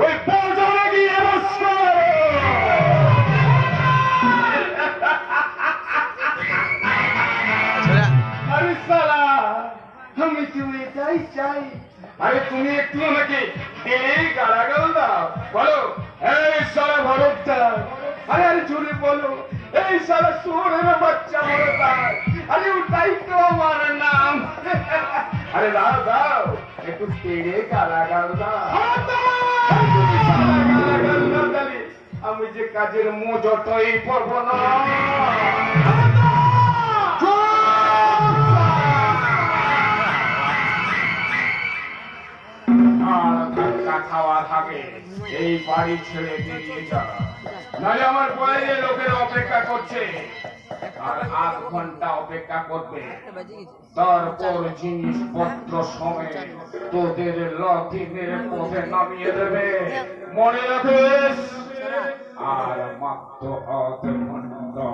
ওই বাজারে গিয়ে বসো। আরে শালা, আমি তো এটাই চাই। আরে তুমি একটু আমাকে এই গালাগাল দাও, বলো এই শালা ভরতদার। আরে আরে জোরে বলো, এই শালা সোরের বাচ্চা ভরতদার। আরে ওটাই তো আমার নাম। আরে দাও দাও, একটু তেড়ে গালাগাল দাও। গালাগাল না দিলে আমি যে কাজের মোজটাই পড়বো না। খাওয়ার আগে এই বাড়ি ছেড়ে বেরিয়ে যা, নাহলে আমার বাইরে লোকের অপেক্ষা করছে, আর আধ ঘন্টা অপেক্ষা করবে। তারপর জিনিসপত্র সমেত তোদের লতিনের পথে নামিয়ে দেবে, মনে রাখিস। আর মাত্র আধ ঘন্টা।